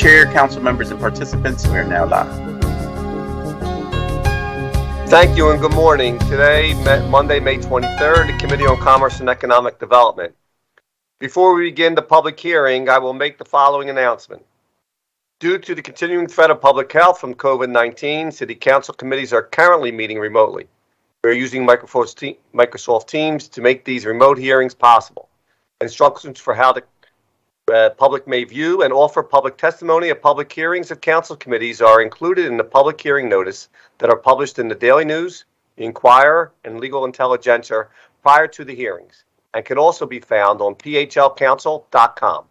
Chair, council members, and participants, we are now live. Thank you and good morning. Today, Monday, May 23rd, the Committee on Commerce and Economic Development. Before we begin the public hearing, I will make the following announcement. Due to the continuing threat of public health from COVID-19, City Council committees are currently meeting remotely. We are using Microsoft Teams to make these remote hearings possible. Instructions for how the public may view and offer public testimony at public hearings of council committees are included in the public hearing notice that are published in the Daily News, the Inquirer, and Legal Intelligencer prior to the hearings, and can also be found on phlcouncil.com.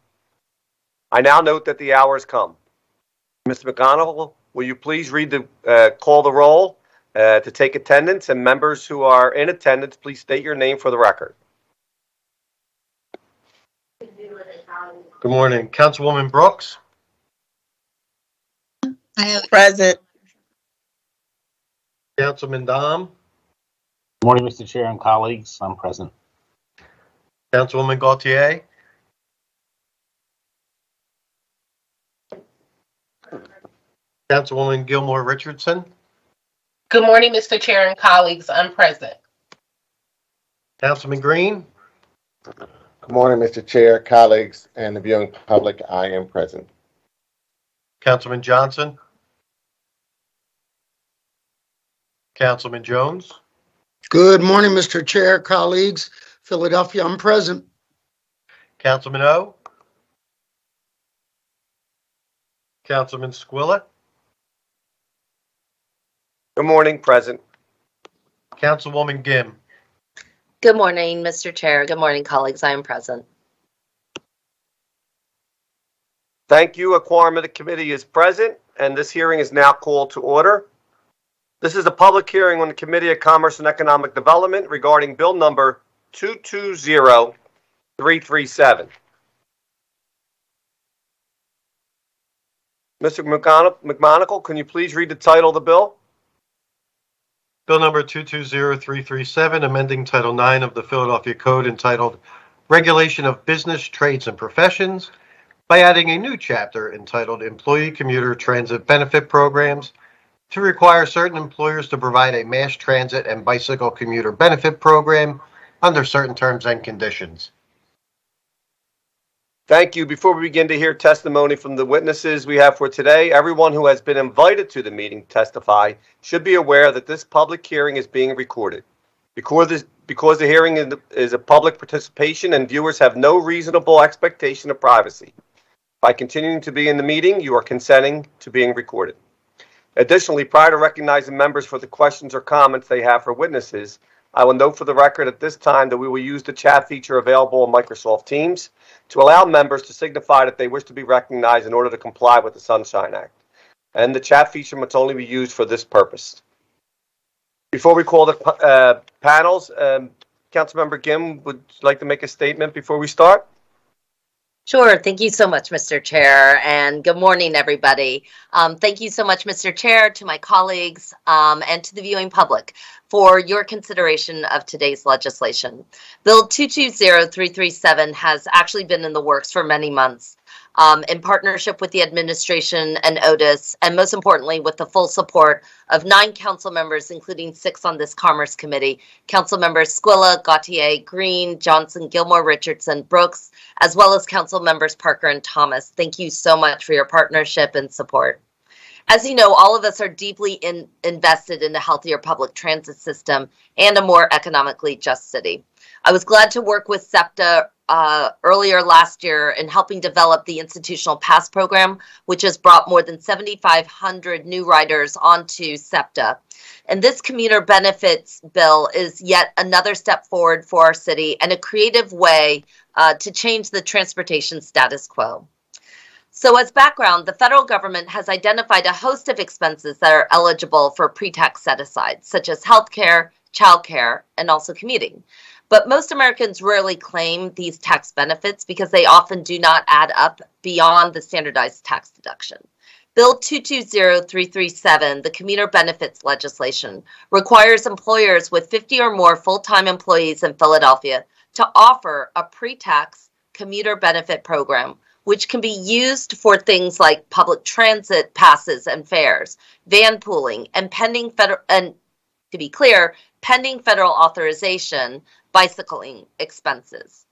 I now note that the hour has come. Mr. McGonigal, will you please read the call the roll to take attendance, and members who are in attendance, please state your name for the record. Good morning. Councilwoman Brooks. I am present. Councilman Dom. Good morning, Mr. Chair and colleagues. I'm present. Councilwoman Gautier. Councilwoman Gilmore Richardson. Good morning, Mr. Chair and colleagues. I'm present. Councilman Green. Good morning, Mr. Chair, colleagues, and the viewing public. I am present. Councilman Johnson. Councilman Jones. Good morning, Mr. Chair, colleagues. Philadelphia, I'm present. Councilman O. Councilman Squilla. Good morning, present. Councilwoman Gim. Good morning, Mr. Chair. Good morning, colleagues. I am present. Thank you. A quorum of the committee is present, and this hearing is now called to order. This is a public hearing on the Committee of Commerce and Economic Development regarding Bill number 220337. Mr. McMonigal, can you please read the title of the bill? Bill number 220337, amending Title IX of the Philadelphia Code entitled Regulation of Business, Trades, and Professions by adding a new chapter entitled Employee Commuter Transit Benefit Programs to require certain employers to provide a mass transit and bicycle commuter benefit program under certain terms and conditions. Thank you. Before we begin to hear testimony from the witnesses we have for today, everyone who has been invited to the meeting to testify should be aware that this public hearing is being recorded. Because the hearing is a public participation and viewers have no reasonable expectation of privacy. By continuing to be in the meeting, you are consenting to being recorded. Additionally, prior to recognizing members for the questions or comments they have for witnesses, I will note for the record at this time that we will use the chat feature available on Microsoft Teams to allow members to signify that they wish to be recognized in order to comply with the Sunshine Act. And the chat feature must only be used for this purpose. Before we call the panels, Councilmember Gim would like to make a statement before we start. Sure. Thank you so much, Mr. Chair, and good morning, everybody. Thank you so much, Mr. Chair, to my colleagues, and to the viewing public for your consideration of today's legislation. Bill 220337 has actually been in the works for many months. In partnership with the administration and Otis, and most importantly, with the full support of 9 council members, including 6 on this Commerce Committee, Council members Squilla, Gautier, Green, Johnson, Gilmore, Richardson, Brooks, as well as Council members Parker and Thomas. Thank you so much for your partnership and support. As you know, all of us are deeply invested in a healthier public transit system and a more economically just city. I was glad to work with SEPTA earlier last year in helping develop the Institutional Pass program, which has brought more than 7,500 new riders onto SEPTA. And this commuter benefits bill is yet another step forward for our city and a creative way to change the transportation status quo. So as background, the federal government has identified a host of expenses that are eligible for pre-tax set-asides, such as healthcare, childcare, and also commuting. But most Americans rarely claim these tax benefits because they often do not add up beyond the standardized tax deduction. Bill 220337, the commuter benefits legislation, requires employers with 50 or more full-time employees in Philadelphia to offer a pre-tax commuter benefit program which can be used for things like public transit passes and fares, van pooling, and pending federal authorization, bicycling expenses.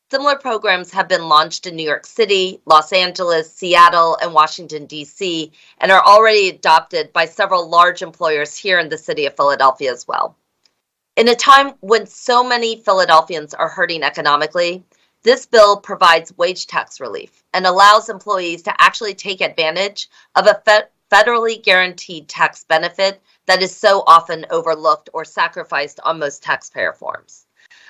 Similar programs have been launched in New York City, Los Angeles, Seattle, and Washington, D.C., and are already adopted by several large employers here in the city of Philadelphia as well. In a time when so many Philadelphians are hurting economically, this bill provides wage tax relief and allows employees to actually take advantage of a federally guaranteed tax benefit that is so often overlooked or sacrificed on most taxpayer forms.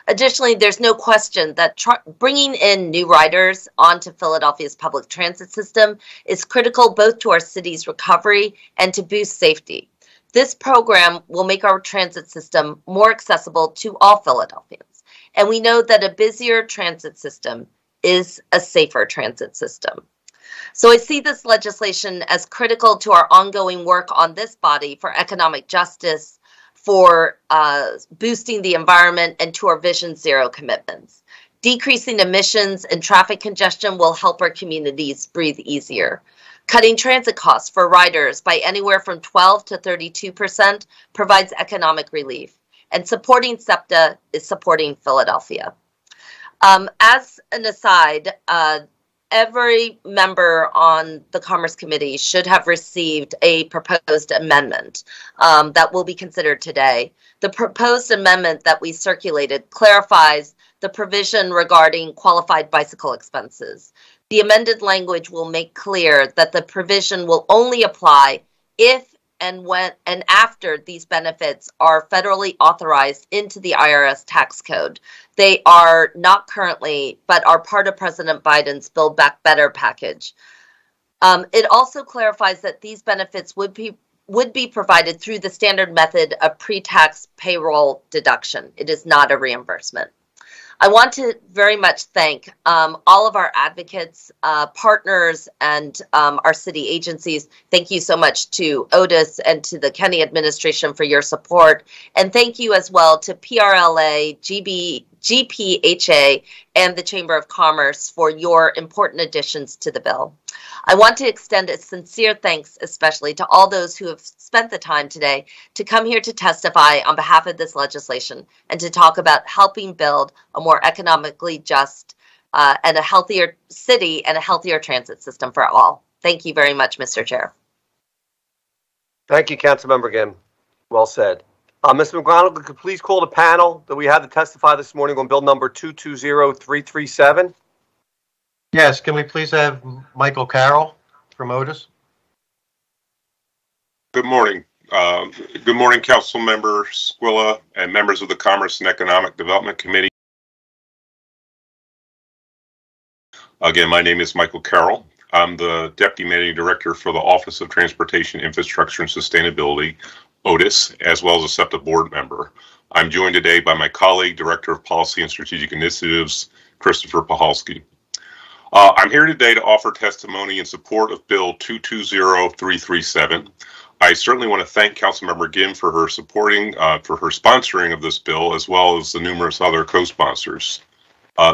Additionally, there's no question that bringing in new riders onto Philadelphia's public transit system is critical both to our city's recovery and to boost safety. This program will make our transit system more accessible to all Philadelphians, and we know that a busier transit system is a safer transit system. So I see this legislation as critical to our ongoing work on this body for economic justice, for boosting the environment, and to our Vision Zero commitments. Decreasing emissions and traffic congestion will help our communities breathe easier. Cutting transit costs for riders by anywhere from 12 to 32% provides economic relief. And supporting SEPTA is supporting Philadelphia. As an aside, every member on the Commerce Committee should have received a proposed amendment that will be considered today. The proposed amendment that we circulated clarifies the provision regarding qualified bicycle expenses. The amended language will make clear that the provision will only apply if and when and after these benefits are federally authorized into the IRS tax code. They are not currently, but are part of President Biden's Build Back Better package. It also clarifies that these benefits would be provided through the standard method of pre-tax payroll deduction. It is not a reimbursement. I want to very much thank all of our advocates, partners, and our city agencies. Thank you so much to Otis and to the Kenney administration for your support. And thank you as well to PRLA, GPHA, and the Chamber of Commerce for your important additions to the bill. I want to extend a sincere thanks especially to all those who have spent the time today to come here to testify on behalf of this legislation and to talk about helping build a more economically just and a healthier city and a healthier transit system for all. Thank you very much, Mr. Chair. Thank you, Councilmember Gim. Well said. Ms. McGonigal, could you please call the panel that we had to testify this morning on bill number 220337? Yes, can we please have Michael Carroll from Otis? Good morning. Good morning, Council Member Squilla and members of the Commerce and Economic Development Committee. Again, my name is Michael Carroll. I'm the Deputy Managing Director for the Office of Transportation, Infrastructure, and Sustainability, Otis, as well as a SEPTA board member. I'm joined today by my colleague, Director of Policy and Strategic Initiatives, Christopher Pahalski. I'm here today to offer testimony in support of Bill 220337. I certainly want to thank Councilmember Gim for her sponsoring of this bill, as well as the numerous other co-sponsors.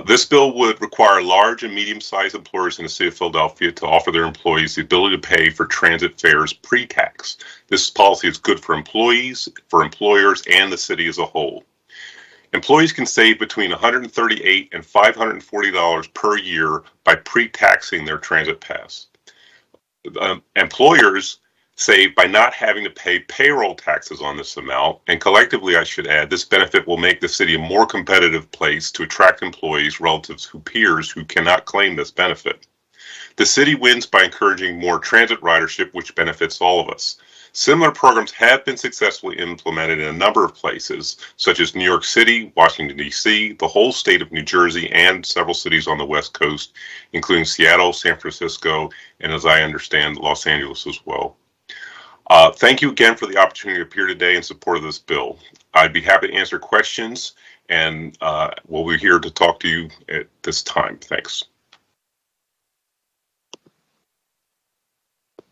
This bill would require large and medium-sized employers in the city of Philadelphia to offer their employees the ability to pay for transit fares pre-tax. This policy is good for employees, for employers, and the city as a whole. Employees can save between $138 and $540 per year by pre-taxing their transit pass. Employers save by not having to pay payroll taxes on this amount, and collectively, I should add, this benefit will make the city a more competitive place to attract employees relative to peers who cannot claim this benefit. The city wins by encouraging more transit ridership, which benefits all of us. Similar programs have been successfully implemented in a number of places, such as New York City, Washington, D.C., the whole state of New Jersey, and several cities on the West Coast, including Seattle, San Francisco, and as I understand, Los Angeles as well. Thank you again for the opportunity to appear today in support of this bill. I'd be happy to answer questions, and we'll be here to talk to you at this time. Thanks.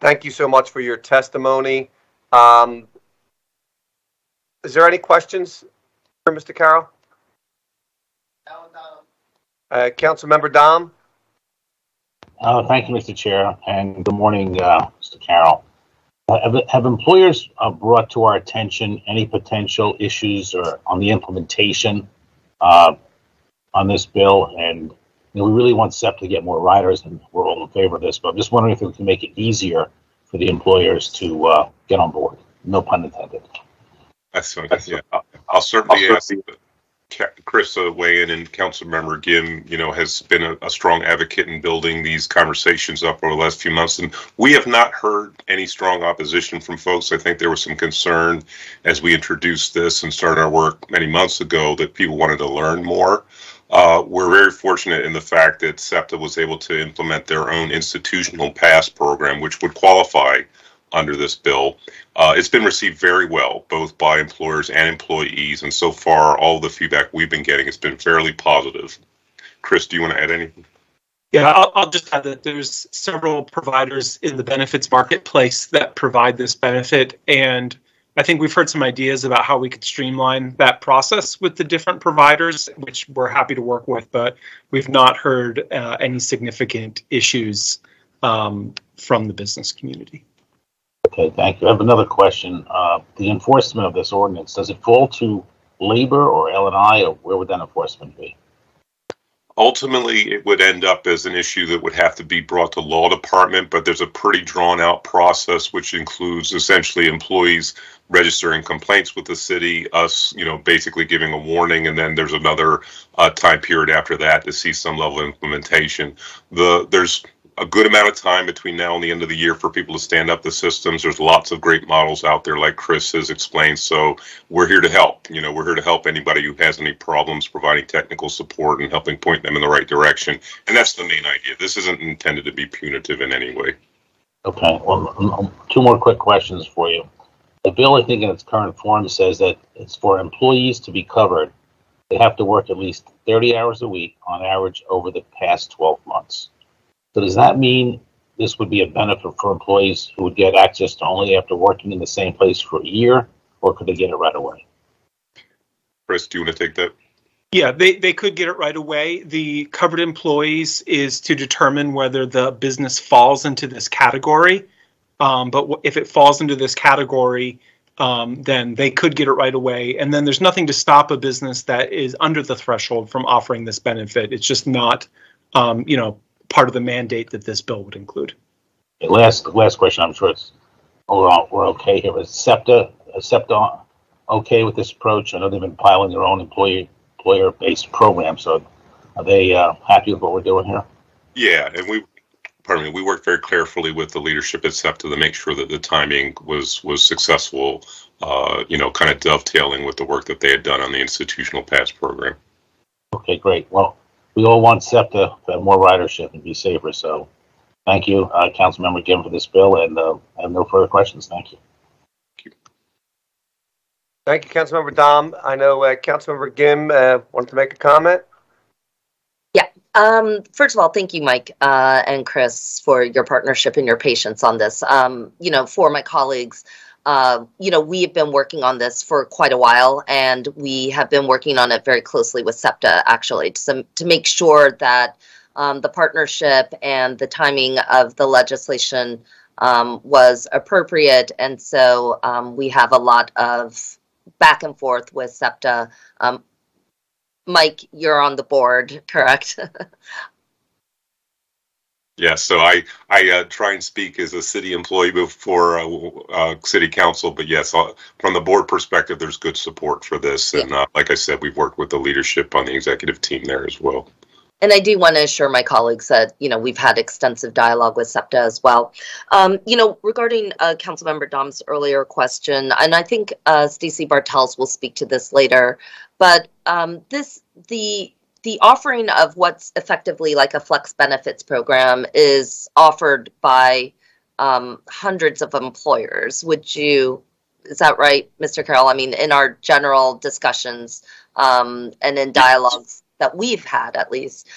Thank you so much for your testimony. Is there any questions for Mr. Carroll? Councilmember Dom? Thank you, Mr. Chair, and good morning, Mr. Carroll. Have employers brought to our attention any potential issues or on the implementation on this bill? And we really want SEP to get more riders, and we're all in favor of this. But I'm just wondering if we can make it easier for the employers to get on board. No pun intended. That's fine. Yeah, I'll certainly ask Chris weigh in, and Councilmember Gim, has been a strong advocate in building these conversations up over the last few months, and we have not heard any strong opposition from folks. I think there was some concern as we introduced this and started our work many months ago that people wanted to learn more. We're very fortunate in the fact that SEPTA was able to implement their own institutional pass program, which would qualify under this bill. It's been received very well, both by employers and employees, and so far, all the feedback we've been getting has been fairly positive. Chris, do you want to add anything? Yeah, I'll just add that there's several providers in the benefits marketplace that provide this benefit, and I think we've heard some ideas about how we could streamline that process with the different providers, which we're happy to work with, but we've not heard any significant issues from the business community. Okay, thank you. I have another question. The enforcement of this ordinance, does it fall to labor or L&I, or where would that enforcement be? Ultimately, it would end up as an issue that would have to be brought to law department, but there's a pretty drawn out process, which includes essentially employees registering complaints with the city, us, basically giving a warning, and then there's another time period after that to see some level of implementation. There's a good amount of time between now and the end of the year for people to stand up the systems. There's lots of great models out there, like Chris has explained. So we're here to help. We're here to help anybody who has any problems, providing technical support and helping point them in the right direction. And that's the main idea. This isn't intended to be punitive in any way. Okay. Well, two more quick questions for you. The bill, I think, in its current form says that it's for employees to be covered. They have to work at least 30 hours a week on average over the past 12 months. So does that mean this would be a benefit for employees who would get access to only after working in the same place for a year, or could they get it right away? Chris, do you want to take that? Yeah, they could get it right away. The covered employees is to determine whether the business falls into this category. But if it falls into this category, then they could get it right away. And then there's nothing to stop a business that is under the threshold from offering this benefit. It's just not, part of the mandate that this bill would include. Okay, last question. I'm sure we're okay here. Is SEPTA okay with this approach? I know they've been piloting their own employer-based program. So are they happy with what we're doing here? Yeah, and we worked very carefully with the leadership at SEPTA to make sure that the timing was successful, kind of dovetailing with the work that they had done on the institutional pass program. Okay, great. Well, we all want SEPTA to have more ridership and be safer. So thank you, Councilmember Gim, for this bill, and I have no further questions. Thank you. Thank you, Councilmember Dom. I know Councilmember Gim wanted to make a comment. Yeah. First of all, thank you, Mike and Chris, for your partnership and your patience on this. For my colleagues, we have been working on this for quite a while, and we have been working on it very closely with SEPTA, actually, to make sure that the partnership and the timing of the legislation was appropriate. And so we have a lot of back and forth with SEPTA. Mike, you're on the board, correct? Yeah, so I try and speak as a city employee before city council, but yes, from the board perspective, there's good support for this. And like I said, we've worked with the leadership on the executive team there as well. And I do want to assure my colleagues that, we've had extensive dialogue with SEPTA as well. Regarding Councilmember Dom's earlier question, and I think Stacey Bartels will speak to this later, but the offering of what's effectively like a flex benefits program is offered by hundreds of employers. Is that right, Mr. Carroll? I mean, in our general discussions and in dialogues that we've had, at least,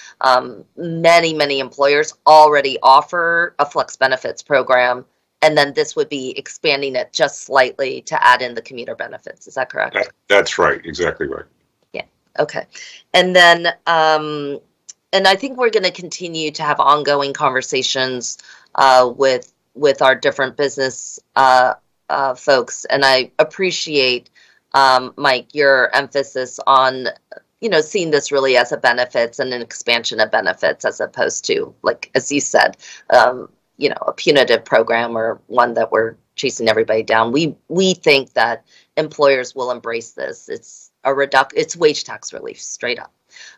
many employers already offer a flex benefits program, and then this would be expanding it just slightly to add in the commuter benefits. Is that correct? That's right. Exactly right. Okay. And then I think we're going to continue to have ongoing conversations with our different business folks. And I appreciate, Mike, your emphasis on, seeing this really as a benefits and an expansion of benefits as opposed to, like, as you said, a punitive program or one that we're chasing everybody down. We think that employers will embrace this. It's wage tax relief, straight up.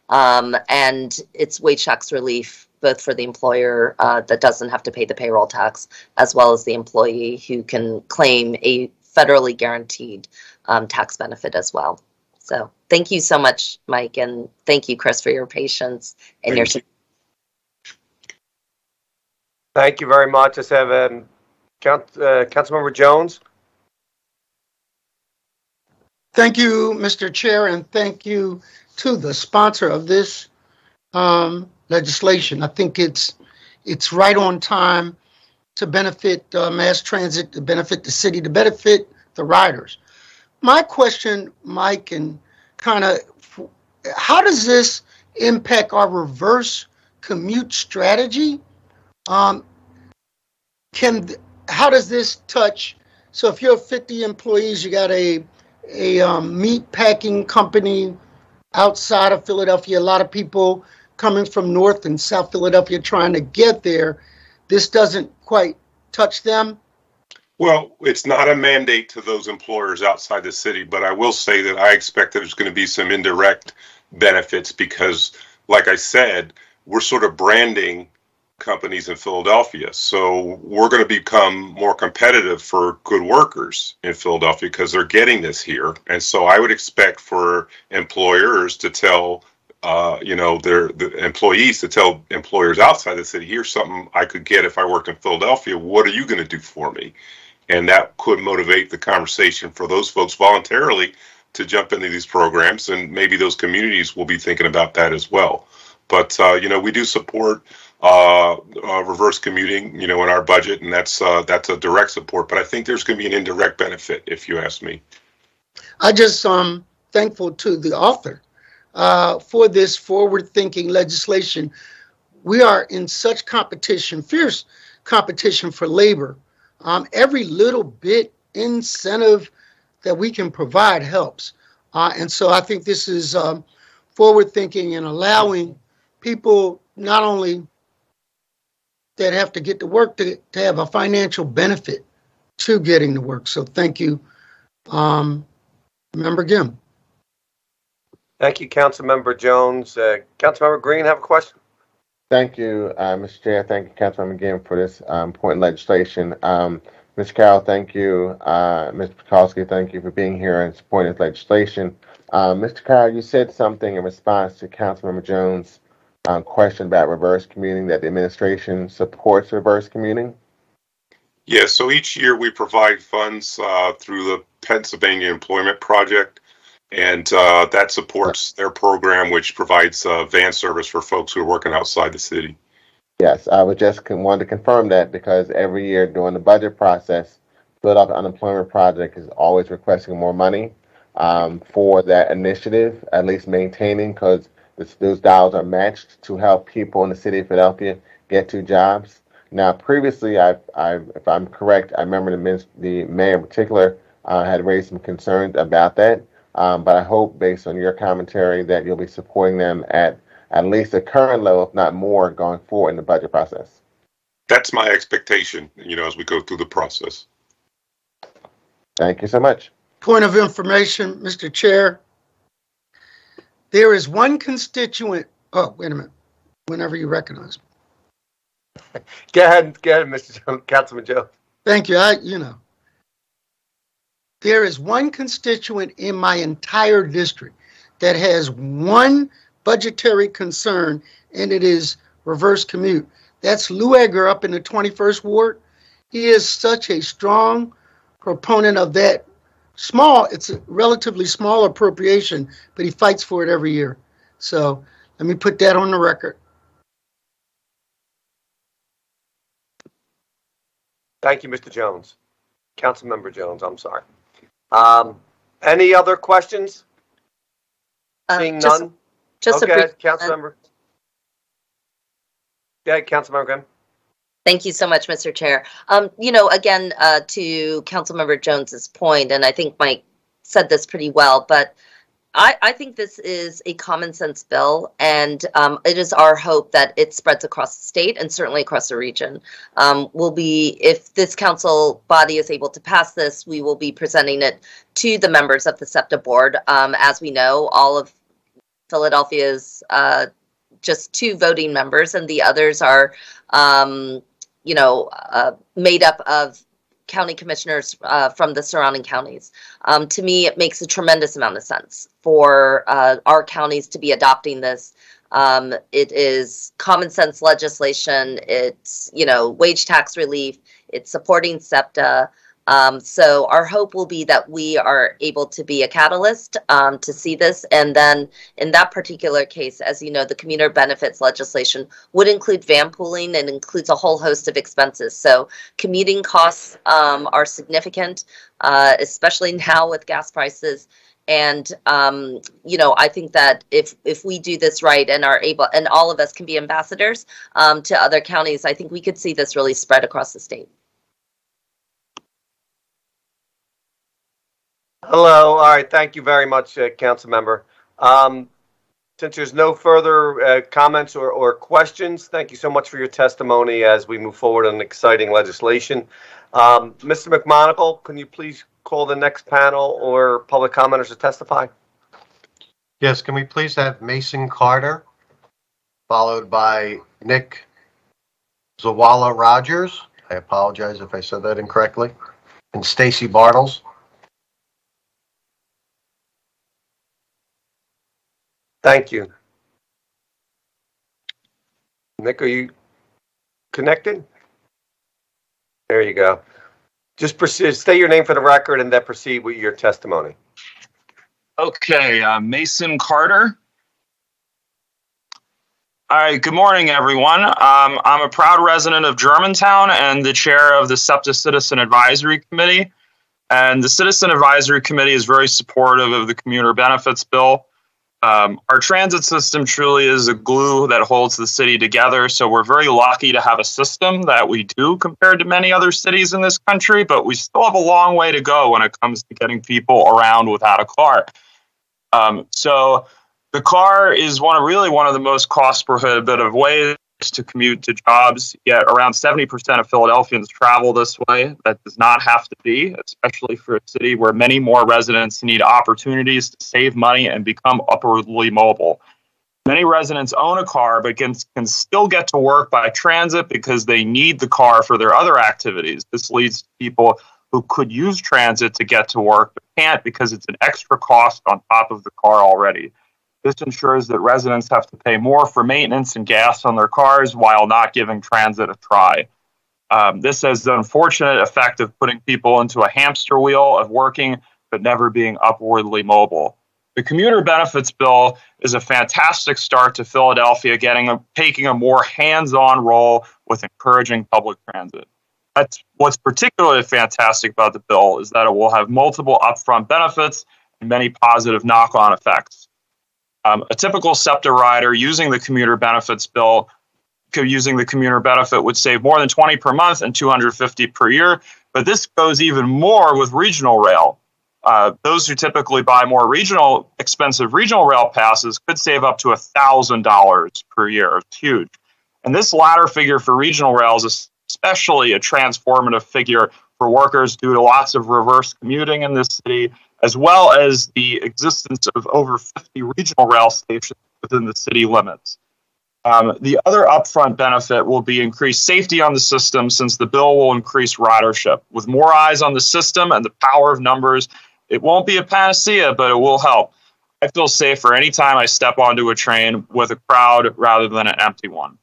And it's wage tax relief both for the employer that doesn't have to pay the payroll tax, as well as the employee who can claim a federally guaranteed tax benefit as well. So thank you so much, Mike, and thank you, Chris, for your patience and your support. Thank you very much. Let's have Councilmember Jones. Thank you, Mr. Chair, and thank you to the sponsor of this legislation. I think it's right on time to benefit mass transit, to benefit the city, to benefit the riders. My question, Mike, and kind of how does this impact our reverse commute strategy? How does this touch? So if you have 50 employees, you got a meat packing company outside of Philadelphia, a lot of people coming from North and South Philadelphia trying to get there. This doesn't quite touch them. Well, it's not a mandate to those employers outside the city, but I will say that I expect that there's going to be some indirect benefits because, like I said, we're sort of branding companies in Philadelphia. So we're going to become more competitive for good workers in Philadelphia because they're getting this here. And so I would expect for employers to tell, the employees to tell employers outside the city, here's something I could get if I worked in Philadelphia. What are you going to do for me? And that could motivate the conversation for those folks voluntarily to jump into these programs. And maybe those communities will be thinking about that as well. But, we do support reverse commuting, in our budget, and that's a direct support. But I think there's going to be an indirect benefit, if you ask me. I just thankful to the author for this forward-thinking legislation. We are in such competition, fierce competition for labor. Every little bit incentive that we can provide helps. And so I think this is forward-thinking and allowing people not only that have to get to work to have a financial benefit to getting to work. So thank you, Member Gim. Thank you, Councilmember Jones. Councilmember Green, have a question? Thank you, Mr. Chair. Thank you, Councilmember Gim, for this important legislation. Mr. Carroll, thank you. Mr. Petrowski, thank you for being here and supporting this legislation. Mr. Carroll, you said something in response to Councilmember Jones' question about reverse commuting, that the administration supports reverse commuting? Yeah, so each year we provide funds through the Pennsylvania Employment Project, and that supports their program, which provides van service for folks who are working outside the city. Yes, I would just want to confirm that because every year during the budget process, Philadelphia Unemployment Project is always requesting more money for that initiative, at least maintaining, because those dollars are matched to help people in the city of Philadelphia get to jobs. Now, previously, if I'm correct, I remember the mayor in particular had raised some concerns about that. But I hope, based on your commentary, that you'll be supporting them at least the current level, if not more, going forward in the budget process. That's my expectation, as we go through the process. Thank you so much. Point of information, Mr. Chair. There is one constituent. Oh, wait a minute. Whenever you recognize me. Go ahead, Mr. Councilman Joe. Thank you. There is one constituent in my entire district that has one budgetary concern, and it is reverse commute. That's Lou Edgar up in the 21st Ward. He is such a strong proponent of that. It's a relatively small appropriation, but he fights for it every year. So let me put that on the record. Thank you, Mr. Jones. Councilmember Jones, I'm sorry. Any other questions? Seeing none? Just okay, Councilmember. Yeah, Councilmember Grimm. Thank you so much, Mr. Chair. Again, to Councilmember Jones's point, and I think Mike said this pretty well, but I think this is a common sense bill, and it is our hope that it spreads across the state and certainly across the region. If this council body is able to pass this, we will be presenting it to the members of the SEPTA board. As we know, all of Philadelphia's just 2 voting members, and the others are made up of county commissioners from the surrounding counties. To me, it makes a tremendous amount of sense for our counties to be adopting this. It is common sense legislation. It's, wage tax relief. It's supporting SEPTA. So our hope will be that we are able to be a catalyst to see this. And then in that particular case, as you know, the commuter benefits legislation would include van pooling and includes a whole host of expenses. So commuting costs are significant, especially now with gas prices. And, I think that if we do this right and are able, and all of us can be ambassadors to other counties, I think we could see this really spread across the state. Hello. All right. Thank you very much, Council Member. Since there's no further comments or questions, thank you so much for your testimony as we move forward on exciting legislation. Mr. McMonagle, can you please call the next panel or public commenters to testify? Yes, can we please have Mason Carter, followed by Nick Zawala Rogers. I apologize if I said that incorrectly. And Stacy Bartles. Thank you. Nick, are you connected? There you go. Just proceed, state your name for the record and then proceed with your testimony. Okay, Mason Carter. All right, good morning, everyone. I'm a proud resident of Germantown and the chair of the SEPTA Citizen Advisory Committee. And the Citizen Advisory Committee is very supportive of the commuter benefits bill. Our transit system truly is a glue that holds the city together, so we're very lucky to have a system that we do compared to many other cities in this country, but we still have a long way to go when it comes to getting people around without a car. So the car is one of the most cost prohibitive ways to commute to jobs, yet around 70% of Philadelphians travel this way. That does not have to be, especially for a city where many more residents need opportunities to save money and become upwardly mobile. Many residents own a car but can still get to work by transit because they need the car for their other activities. This leads to people who could use transit to get to work but can't because it's an extra cost on top of the car already. This ensures that residents have to pay more for maintenance and gas on their cars while not giving transit a try. This has the unfortunate effect of putting people into a hamster wheel of working but never being upwardly mobile. The commuter benefits bill is a fantastic start to Philadelphia taking a more hands-on role with encouraging public transit. That's what's particularly fantastic about the bill is that it will have multiple upfront benefits and many positive knock-on effects. A typical SEPTA rider using the commuter benefits bill, using the commuter benefit would save more than $20 per month and $250 per year. But this goes even more with regional rail. Those who typically buy more expensive regional rail passes could save up to $1,000 per year. It's huge. And this latter figure for regional rail is especially a transformative figure for workers due to lots of reverse commuting in this city, as well as the existence of over 50 regional rail stations within the city limits. The other upfront benefit will be increased safety on the system since the bill will increase ridership. With more eyes on the system and the power of numbers, it won't be a panacea, but it will help. I feel safer anytime I step onto a train with a crowd rather than an empty one.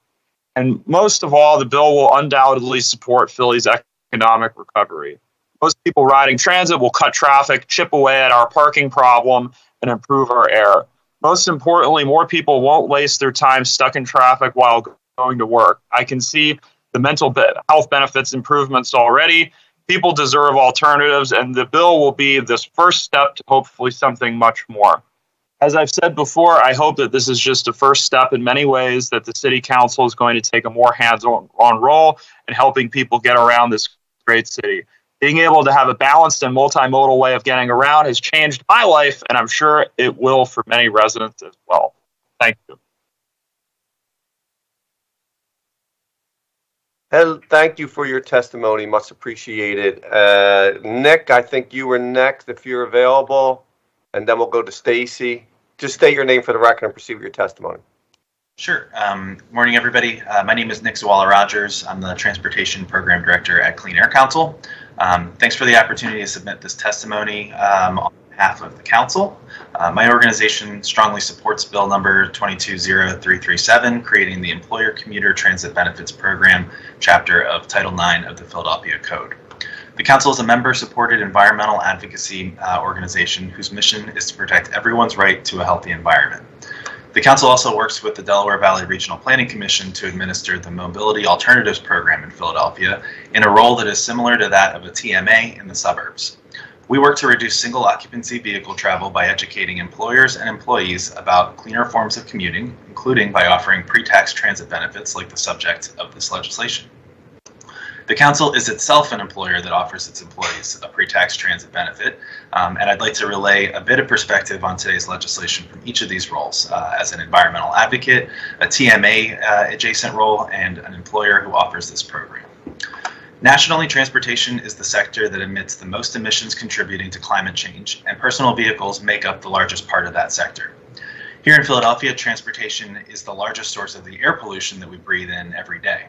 And most of all, the bill will undoubtedly support Philly's economic recovery. Most people riding transit will cut traffic, chip away at our parking problem, and improve our air. Most importantly, more people won't waste their time stuck in traffic while going to work. I can see the mental health benefits improvements already. People deserve alternatives, and the bill will be this first step to hopefully something much more. As I've said before, I hope that this is just a first step in many ways, that the City Council is going to take a more hands-on role in helping people get around this great city. Being able to have a balanced and multimodal way of getting around has changed my life, and I'm sure it will for many residents as well. Thank you. And thank you for your testimony. Much appreciated. Nick, I think you were next if you're available, and then we'll go to Stacy. Just state your name for the record and proceed with your testimony. Sure. Morning, everybody. My name is Nick Zawala-Rogers. I'm the Transportation Program Director at Clean Air Council. Thanks for the opportunity to submit this testimony on behalf of the Council. My organization strongly supports Bill number 220337, creating the Employer Commuter Transit Benefits Program, chapter of Title IX of the Philadelphia Code. The Council is a member-supported environmental advocacy organization whose mission is to protect everyone's right to a healthy environment. The Council also works with the Delaware Valley Regional Planning Commission to administer the Mobility Alternatives Program in Philadelphia in a role that is similar to that of a TMA in the suburbs. We work to reduce single occupancy vehicle travel by educating employers and employees about cleaner forms of commuting, including by offering pre-tax transit benefits like the subject of this legislation. The Council is itself an employer that offers its employees a pre-tax transit benefit, and I'd like to relay a bit of perspective on today's legislation from each of these roles, as an environmental advocate, a TMA adjacent role, and an employer who offers this program. Nationally, transportation is the sector that emits the most emissions contributing to climate change, and personal vehicles make up the largest part of that sector. Here in Philadelphia, transportation is the largest source of the air pollution that we breathe in every day.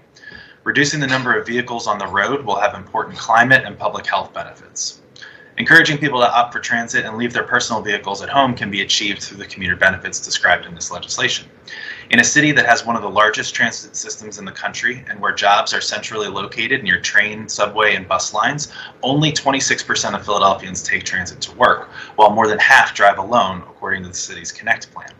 Reducing the number of vehicles on the road will have important climate and public health benefits. Encouraging people to opt for transit and leave their personal vehicles at home can be achieved through the commuter benefits described in this legislation. In a city that has one of the largest transit systems in the country and where jobs are centrally located near train, subway, and bus lines, only 26% of Philadelphians take transit to work, while more than half drive alone, according to the city's Connect plan.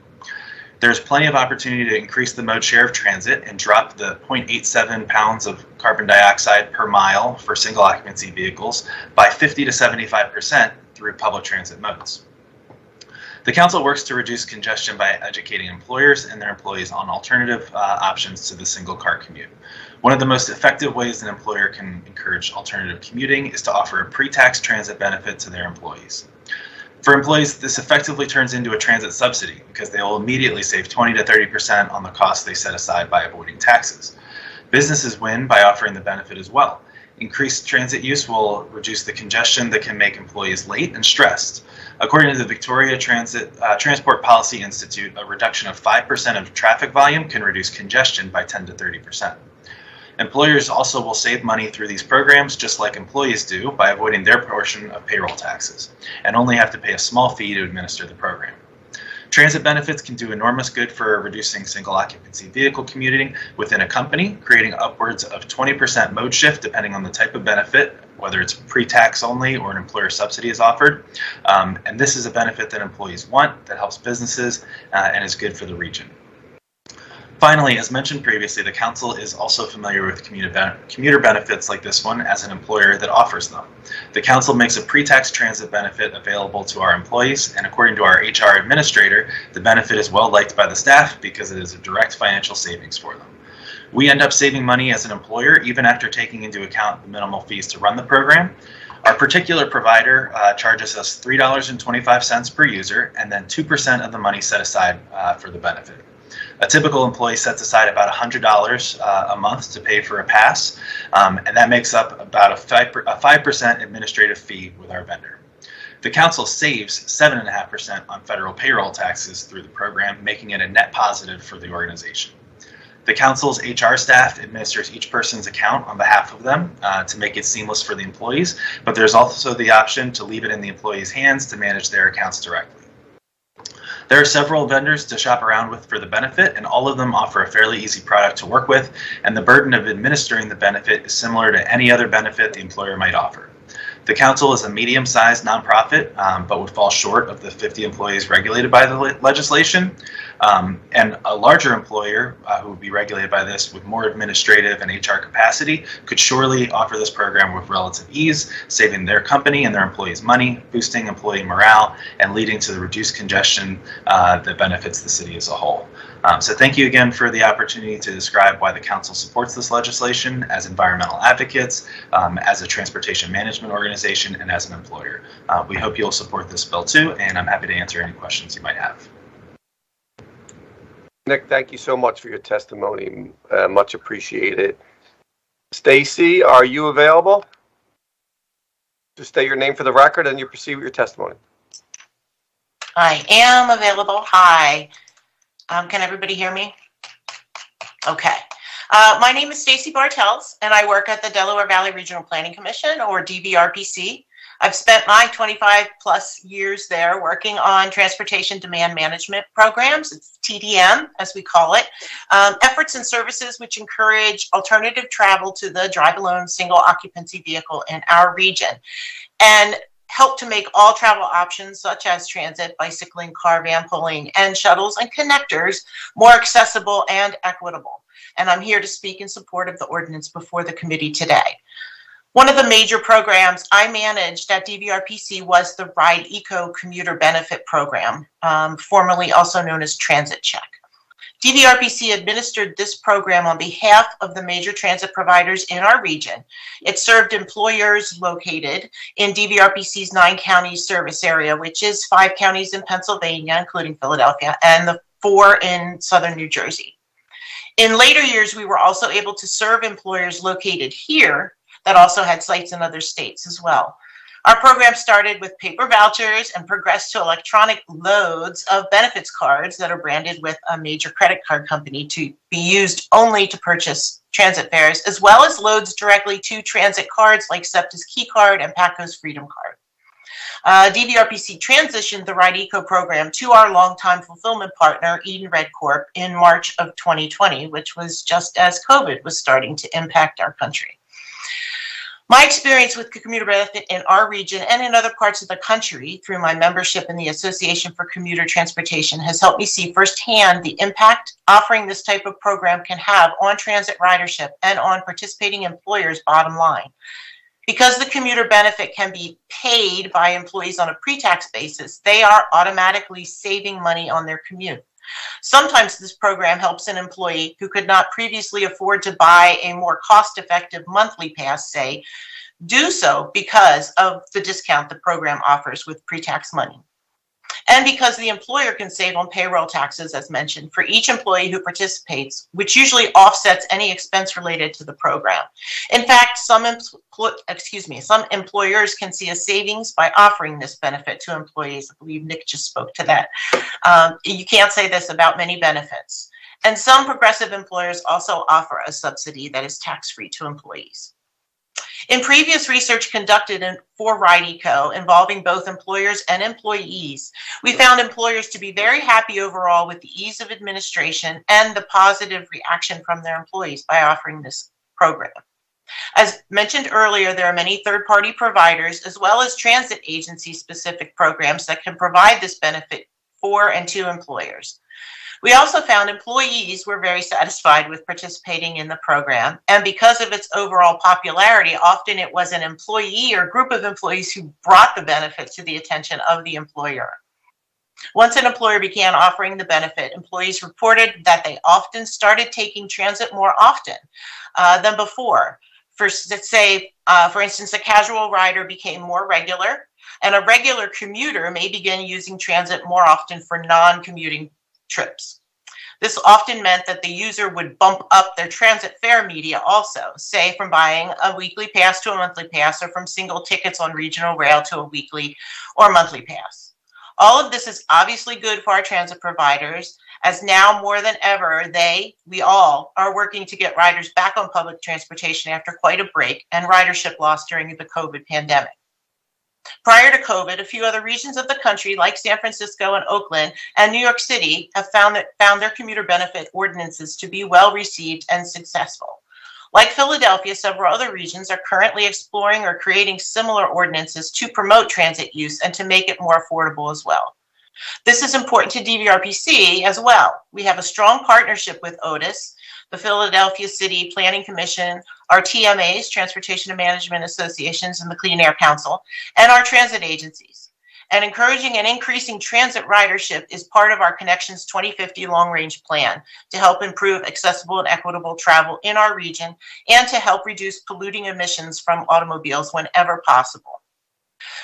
There's plenty of opportunity to increase the mode share of transit and drop the 0.87 pounds of carbon dioxide per mile for single occupancy vehicles by 50 to 75% through public transit modes. The Council works to reduce congestion by educating employers and their employees on alternative options to the single car commute. One of the most effective ways an employer can encourage alternative commuting is to offer a pre-tax transit benefit to their employees. For employees, this effectively turns into a transit subsidy because they will immediately save 20 to 30% on the costs they set aside by avoiding taxes. Businesses win by offering the benefit as well. Increased transit use will reduce the congestion that can make employees late and stressed. According to the Victoria Transport Policy Institute, a reduction of 5% of traffic volume can reduce congestion by 10 to 30%. Employers also will save money through these programs, just like employees do, by avoiding their portion of payroll taxes, and only have to pay a small fee to administer the program. Transit benefits can do enormous good for reducing single occupancy vehicle commuting within a company, creating upwards of 20% mode shift depending on the type of benefit, whether it's pre-tax only or an employer subsidy is offered. And this is a benefit that employees want, that helps businesses, and is good for the region. Finally, as mentioned previously, the Council is also familiar with commuter benefits like this one as an employer that offers them. The Council makes a pre-tax transit benefit available to our employees, and according to our HR administrator, the benefit is well liked by the staff because it is a direct financial savings for them. We end up saving money as an employer even after taking into account the minimal fees to run the program. Our particular provider charges us $3.25 per user and then 2% of the money set aside for the benefit. A typical employee sets aside about $100 a month to pay for a pass, and that makes up about a 5% administrative fee with our vendor. The Council saves 7.5% on federal payroll taxes through the program, making it a net positive for the organization. The Council's HR staff administers each person's account on behalf of them to make it seamless for the employees, but there's also the option to leave it in the employees' hands to manage their accounts directly. There are several vendors to shop around with for the benefit, and all of them offer a fairly easy product to work with, and the burden of administering the benefit is similar to any other benefit the employer might offer. The Council is a medium-sized nonprofit, but would fall short of the 50 employees regulated by the legislation. And a larger employer who would be regulated by this with more administrative and HR capacity could surely offer this program with relative ease, saving their company and their employees money, boosting employee morale, and leading to the reduced congestion that benefits the city as a whole. So thank you again for the opportunity to describe why the council supports this legislation as environmental advocates, as a transportation management organization, and as an employer. We hope you'll support this bill too, and I'm happy to answer any questions you might have. Nick, thank you so much for your testimony. Much appreciated. Stacy, are you available? Just state your name for the record and you proceed with your testimony. I am available. Hi. Can everybody hear me? Okay. My name is Stacy Bartels, and I work at the Delaware Valley Regional Planning Commission, or DVRPC. I've spent my 25 plus years there working on transportation demand management programs, it's TDM as we call it, efforts and services which encourage alternative travel to the drive-alone single occupancy vehicle in our region, and help to make all travel options such as transit, bicycling, car, van pulling, and shuttles and connectors more accessible and equitable. And I'm here to speak in support of the ordinance before the committee today. One of the major programs I managed at DVRPC was the Ride Eco Commuter Benefit Program, formerly also known as Transit Check. DVRPC administered this program on behalf of the major transit providers in our region. It served employers located in DVRPC's 9 county service area, which is 5 counties in Pennsylvania, including Philadelphia, and the 4 in southern New Jersey. In later years, we were also able to serve employers located here that also had sites in other states as well. Our program started with paper vouchers and progressed to electronic loads of benefits cards that are branded with a major credit card company to be used only to purchase transit fares, as well as loads directly to transit cards like SEPTA's Key Card and PATCO's Freedom Card. DVRPC transitioned the Ride Eco program to our longtime fulfillment partner, Eden Red Corp, in March of 2020, which was just as COVID was starting to impact our country. My experience with commuter benefit in our region and in other parts of the country through my membership in the Association for Commuter Transportation has helped me see firsthand the impact offering this type of program can have on transit ridership and on participating employers' bottom line. Because the commuter benefit can be paid by employees on a pre-tax basis, they are automatically saving money on their commute. Sometimes this program helps an employee who could not previously afford to buy a more cost-effective monthly pass, say, do so because of the discount the program offers with pre-tax money. And because the employer can save on payroll taxes, as mentioned, for each employee who participates, which usually offsets any expense related to the program. In fact, some employers can see a savings by offering this benefit to employees. I believe Nick just spoke to that. You can't say this about many benefits. And some progressive employers also offer a subsidy that is tax-free to employees. In previous research conducted for Ride Eco involving both employers and employees, we found employers to be very happy overall with the ease of administration and the positive reaction from their employees by offering this program. As mentioned earlier, there are many third-party providers as well as transit agency-specific programs that can provide this benefit for and to employers. We also found employees were very satisfied with participating in the program, and because of its overall popularity, often it was an employee or group of employees who brought the benefit to the attention of the employer. Once an employer began offering the benefit, employees reported that they often started taking transit more often than before. For instance, a casual rider became more regular, and a regular commuter may begin using transit more often for non-commuting trips. This often meant that the user would bump up their transit fare media also, say from buying a weekly pass to a monthly pass, or from single tickets on regional rail to a weekly or monthly pass. All of this is obviously good for our transit providers, as now more than ever, we all are working to get riders back on public transportation after quite a break and ridership loss during the COVID pandemic. Prior to COVID, a few other regions of the country, like San Francisco and Oakland and New York City, have found their commuter benefit ordinances to be well received and successful. Like Philadelphia, several other regions are currently exploring or creating similar ordinances to promote transit use and to make it more affordable as well. This is important to DVRPC as well. We have a strong partnership with Otis, the Philadelphia City Planning Commission, our TMAs, Transportation and Management Associations, and the Clean Air Council, and our transit agencies. And encouraging and increasing transit ridership is part of our Connections 2050 long-range plan to help improve accessible and equitable travel in our region and to help reduce polluting emissions from automobiles whenever possible.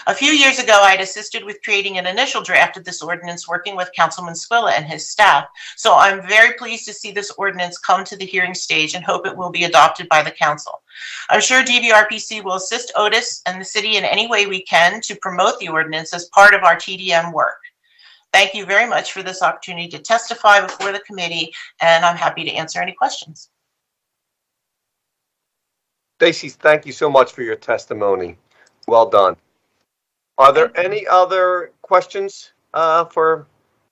A few years ago, I had assisted with creating an initial draft of this ordinance working with Councilman Squilla and his staff. So I'm very pleased to see this ordinance come to the hearing stage and hope it will be adopted by the council. I'm sure DVRPC will assist Otis and the city in any way we can to promote the ordinance as part of our TDM work. Thank you very much for this opportunity to testify before the committee, and I'm happy to answer any questions. Stacey, thank you so much for your testimony. Well done. Are there any other questions for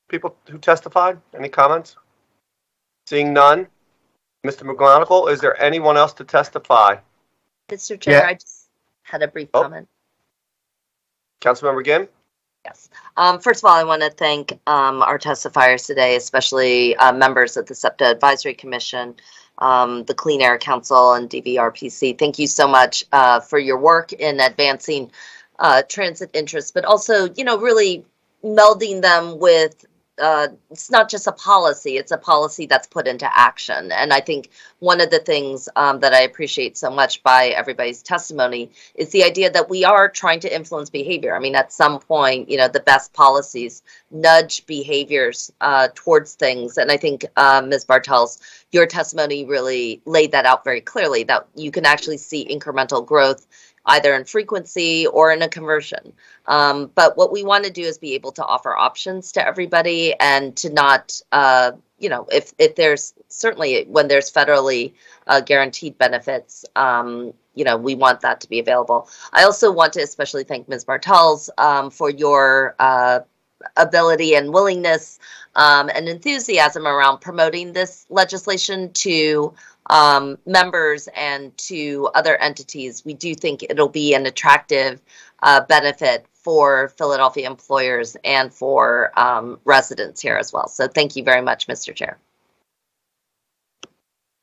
people who testified? Any comments? Seeing none. Mr. McGonigal, is there anyone else to testify? Mr. Chair, I just had a brief comment. Councilmember Gim? Yes. First of all, I want to thank our testifiers today, especially members of the SEPTA Advisory Commission, the Clean Air Council, and DVRPC. Thank you so much for your work in advancing transit interests, but also, really melding them with, it's not just a policy, it's a policy that's put into action. And I think one of the things that I appreciate so much by everybody's testimony is the idea that we are trying to influence behavior. I mean, at some point, the best policies nudge behaviors towards things. And I think, Ms. Bartels, your testimony really laid that out very clearly, that you can actually see incremental growth either in frequency or in a conversion. But what we want to do is be able to offer options to everybody and to not, if there's certainly when there's federally guaranteed benefits, we want that to be available. I also want to especially thank Ms. Bartels for your ability and willingness and enthusiasm around promoting this legislation to members and to other entities. We do think it'll be an attractive benefit for Philadelphia employers and for residents here as well. So thank you very much, Mr. Chair.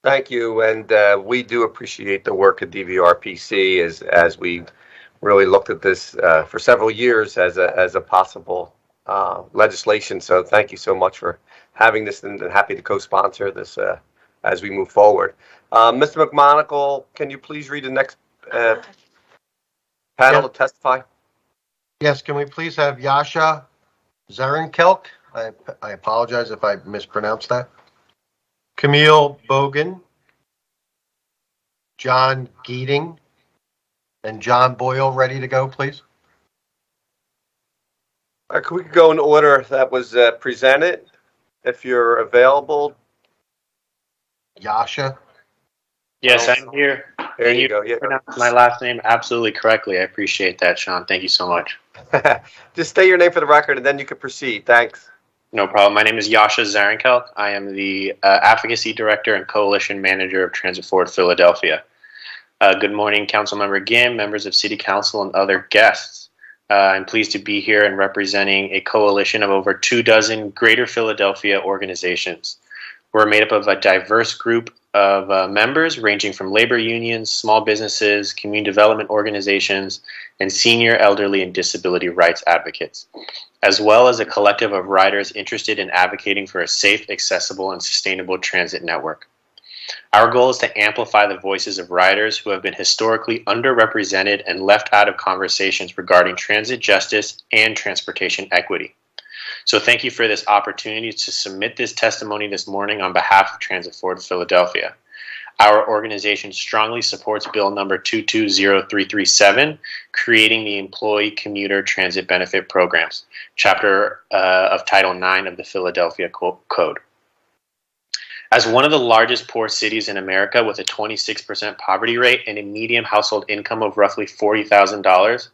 Thank you, and we do appreciate the work of DVRPC as we really looked at this for several years as a possible legislation. So thank you so much for having this, and happy to co-sponsor this as we move forward. Mr. McMonagle, can you please read the next panel to testify? Yes, can we please have Yasha Zarenkelk? I apologize if I mispronounced that. Camille Bogan, John Geeting, and John Boyle ready to go, please? Can we go in order that was presented, if you're available? Yasha? Yes, I'm here. There you go. Yeah. Pronounce my last name absolutely correctly. I appreciate that, Sean. Thank you so much. Just state your name for the record, and then you can proceed. Thanks. No problem. My name is Yasha Zarenkelk. I am the Advocacy Director and Coalition Manager of Transit Forward Philadelphia. Good morning, Councilmember Gim, members of City Council, and other guests. I'm pleased to be here and representing a coalition of over 24 Greater Philadelphia organizations. We're made up of a diverse group of members ranging from labor unions, small businesses, community development organizations, and senior, elderly, and disability rights advocates, as well as a collective of riders interested in advocating for a safe, accessible, and sustainable transit network. Our goal is to amplify the voices of riders who have been historically underrepresented and left out of conversations regarding transit justice and transportation equity. So thank you for this opportunity to submit this testimony this morning on behalf of Transit Forward Philadelphia. Our organization strongly supports Bill number 220337, creating the Employee Commuter Transit Benefit Programs, chapter of Title IX of the Philadelphia Code. As one of the largest poor cities in America with a 26% poverty rate and a median household income of roughly $40,000,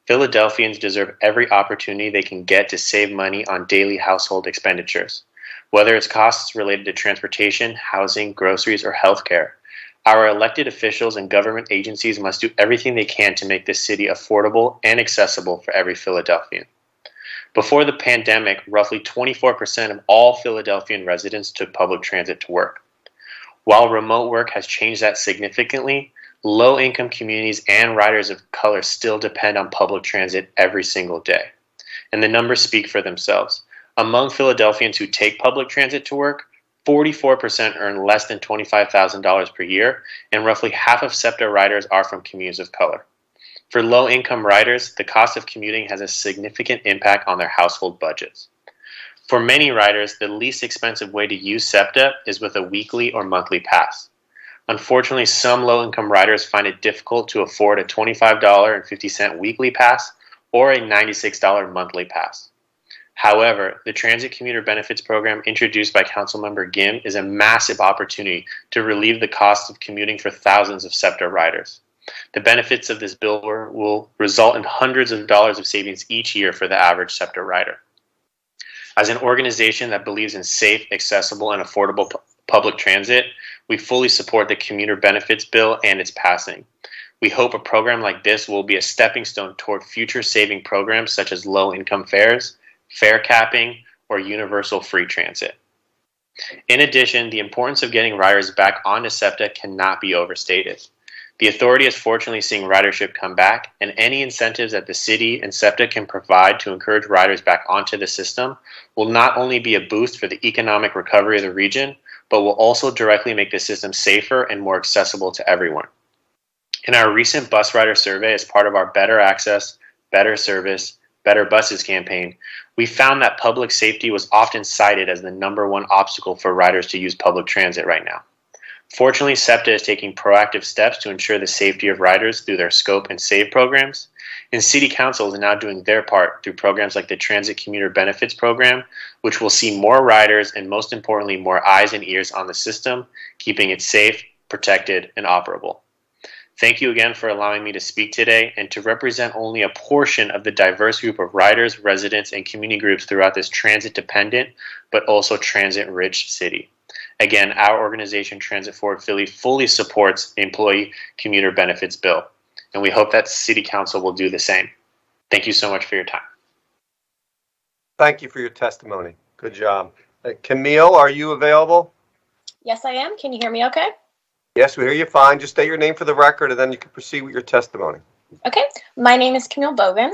Philadelphians deserve every opportunity they can get to save money on daily household expenditures, whether it's costs related to transportation, housing, groceries, or healthcare. Our elected officials and government agencies must do everything they can to make this city affordable and accessible for every Philadelphian. Before the pandemic, roughly 24% of all Philadelphian residents took public transit to work. While remote work has changed that significantly, low-income communities and riders of color still depend on public transit every single day. And the numbers speak for themselves. Among Philadelphians who take public transit to work, 44% earn less than $25,000 per year, and roughly half of SEPTA riders are from communities of color. For low-income riders, the cost of commuting has a significant impact on their household budgets. For many riders, the least expensive way to use SEPTA is with a weekly or monthly pass. Unfortunately, some low-income riders find it difficult to afford a $25.50 weekly pass or a $96 monthly pass. However, the Transit Commuter Benefits Program introduced by Councilmember Gim is a massive opportunity to relieve the cost of commuting for thousands of SEPTA riders. The benefits of this bill will result in hundreds of dollars of savings each year for the average SEPTA rider. As an organization that believes in safe, accessible, and affordable public transit, we fully support the Commuter Benefits Bill and its passing. We hope a program like this will be a stepping stone toward future saving programs such as low-income fares, fare capping, or universal free transit. In addition, the importance of getting riders back onto SEPTA cannot be overstated. The authority is fortunately seeing ridership come back, and any incentives that the city and SEPTA can provide to encourage riders back onto the system will not only be a boost for the economic recovery of the region, but will also directly make the system safer and more accessible to everyone. In our recent bus rider survey as part of our Better Access, Better Service, Better Buses campaign, we found that public safety was often cited as the #1 obstacle for riders to use public transit right now. Fortunately, SEPTA is taking proactive steps to ensure the safety of riders through their Scope and Save programs, and City Council is now doing their part through programs like the Transit Commuter Benefits Program, which will see more riders and, most importantly, more eyes and ears on the system, keeping it safe, protected, and operable. Thank you again for allowing me to speak today and to represent only a portion of the diverse group of riders, residents, and community groups throughout this transit-dependent but also transit-rich city. Again, our organization, Transit Forward Philly, fully supports the Employee Commuter Benefits Bill, and we hope that City Council will do the same. Thank you so much for your time. Thank you for your testimony. Good job. Camille, are you available? Yes, I am. Can you hear me okay? Yes, we hear you fine. Just state your name for the record, and then you can proceed with your testimony. Okay. My name is Camille Bogan.